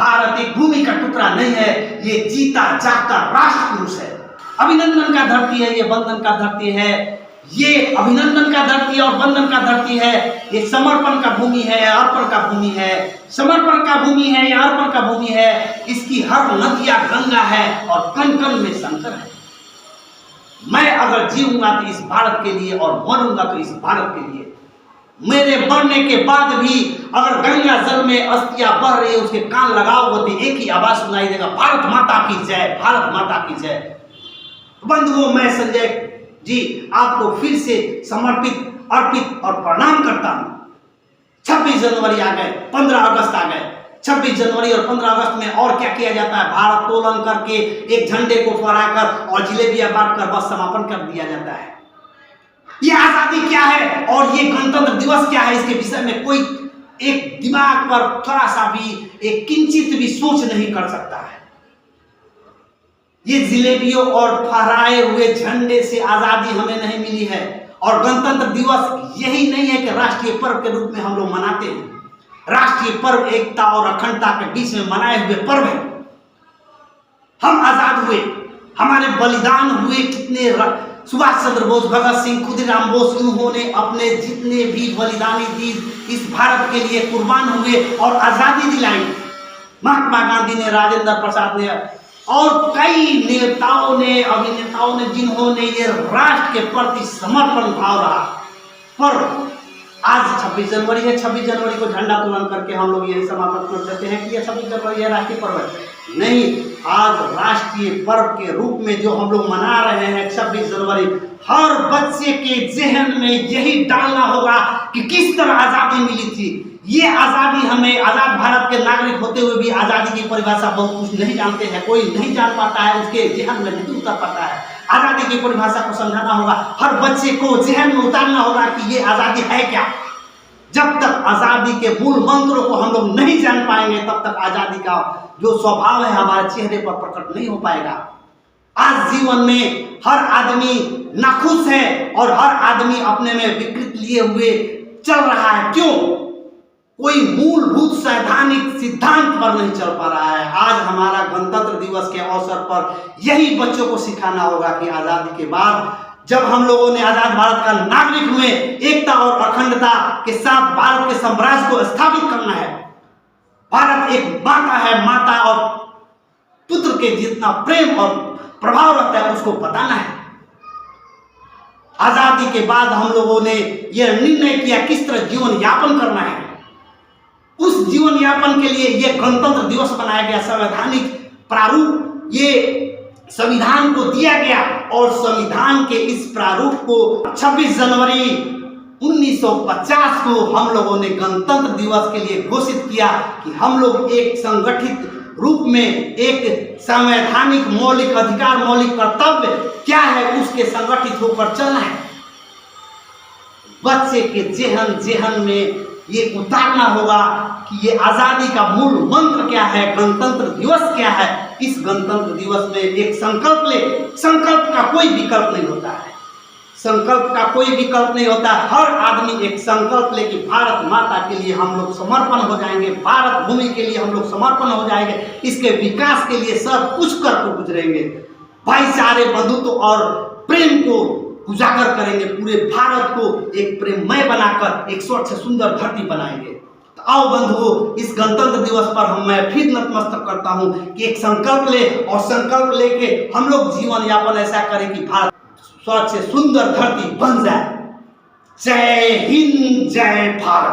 भारत एक भूमि का टुकड़ा नहीं है, ये जीता जागता राष्ट्र पुरुष है। अभिनंदन का धरती है, ये बंधन का धरती है। ये अभिनंदन का धरती और बंधन का धरती है। ये समर्पण का भूमि है, अर्पण का भूमि है। समर्पण का भूमि है, या अर्पण का भूमि है। इसकी हर नदियां गंगा है और कण कण में शंकर है। मैं अगर जीऊंगा तो इस भारत के लिए और मरूंगा तो इस भारत के लिए। मेरे मरने के बाद भी अगर गंगा जल में अस्थियां बह रही है, उसके कान लगाओगे तो एक ही आवाज सुनाई देगा, भारत माता की जय, भारत माता की जय। बंधुओं, मैं संजय जी आपको फिर से समर्पित, अर्पित और प्रणाम करता हूं। 26 जनवरी आ गए, 15 अगस्त आ गए। 26 जनवरी और 15 अगस्त में और क्या किया जाता है? भारत तोलन करके एक झंडे को फहराकर और जिलेबियां बांटकर बस समापन कर दिया जाता है। ये आजादी क्या है और ये गणतंत्र दिवस क्या है, इसके विषय में कोई एक दिमाग पर थोड़ा सा भी, एक किंचित भी सोच नहीं कर सकता है। ये जिलेबियों और फहराए हुए झंडे से आजादी हमें नहीं मिली है। और गणतंत्र दिवस यही नहीं है कि राष्ट्रीय पर्व के रूप में हम लोग मनाते हैं। राष्ट्रीय पर्व एकता और अखंडता के बीच में मनाए हुए पर्व है। हम आजाद हुए, हमारे बलिदान हुए कितने, सुभाष चंद्र बोस, भगत सिंह, खुदीराम बोस, इन्होंने अपने जितने भी बलिदानी दी इस भारत के लिए कुर्बान हुए और आजादी दिलाई। महात्मा गांधी ने, राजेंद्र प्रसाद ने और कई नेताओं ने, अभिनेताओं ने, जिन्होंने ये राष्ट्र के प्रति समर्पण भाव रहा। पर आज 26 जनवरी है, 26 जनवरी को झंडा तोलन करके हम लोग यही समाप्त कर देते हैं कि ये 26 जनवरी है राष्ट्रीय पर्व है। नहीं, आज राष्ट्रीय पर्व के रूप में जो हम लोग मना रहे हैं 26 जनवरी, हर बच्चे के जहन में यही डालना होगा कि किस तरह आजादी मिली थी। ये आजादी, हमें आजाद भारत के नागरिक होते हुए भी आजादी की परिभाषा बहुत कुछ नहीं जानते हैं। कोई नहीं जान पाता है, उसके जहन में नहीं उतर पाता है। आजादी की परिभाषा को समझाना होगा, हर बच्चे को जहन में उतारना होगा कि ये आजादी है क्या। जब तक आजादी के मूल मंत्रों को हम लोग नहीं जान पाएंगे, तब तक आजादी का जो स्वभाव है हमारे चेहरे पर प्रकट नहीं हो पाएगा। आज जीवन में हर आदमी नाखुश है और हर आदमी अपने में विकृत लिए हुए चल रहा है। क्यों? कोई मूलभूत सैद्धांतिक सिद्धांत पर नहीं चल पा रहा है। आज हमारा गणतंत्र दिवस के अवसर पर यही बच्चों को सिखाना होगा कि आजादी के बाद जब हम लोगों ने आजाद भारत का नागरिक हुए, एकता और अखंडता के साथ भारत के साम्राज्य को स्थापित करना है। भारत एक माता है, माता और पुत्र के जितना प्रेम और प्रभाव रहता है उसको बताना है। आजादी के बाद हम लोगों ने यह निर्णय किया किस तरह जीवन यापन करना है। उस जीवन यापन के लिए यह गणतंत्र दिवस बनाया गया, संवैधानिक प्रारूप ये संविधान को दिया गया और संविधान के इस प्रारूप को 26 जनवरी 1950 को हम लोगों ने गणतंत्र दिवस के लिए घोषित किया कि हम लोग एक संगठित रूप में एक संवैधानिक मौलिक अधिकार, मौलिक कर्तव्य क्या है उसके संगठित होकर चलना है। बच्चे के जेहन में ये उतारना होगा कि ये आजादी का मूल मंत्र क्या है, गणतंत्र दिवस क्या है। इस गणतंत्र दिवस में एक संकल्प ले। संकल्प का कोई विकल्प नहीं होता है, संकल्प का कोई विकल्प नहीं होता। हर आदमी एक संकल्प ले कि भारत माता के लिए हम लोग समर्पण हो जाएंगे, भारत भूमि के लिए हम लोग समर्पण हो जाएंगे, इसके विकास के लिए सब कुछ कर गुजरेंगे। भाईचारे, बंधुत्व और प्रेम को उजागर करेंगे। पूरे भारत को एक प्रेममय बनाकर एक स्वच्छ सुंदर धरती बनाएंगे। तो आओ बंधुओं, इस गणतंत्र दिवस पर मैं फिर नतमस्तक करता हूं कि एक संकल्प ले और संकल्प लेके हम लोग जीवन यापन ऐसा करें कि भारत स्वच्छ सुंदर धरती बन जाए। जय हिंद, जय भारत।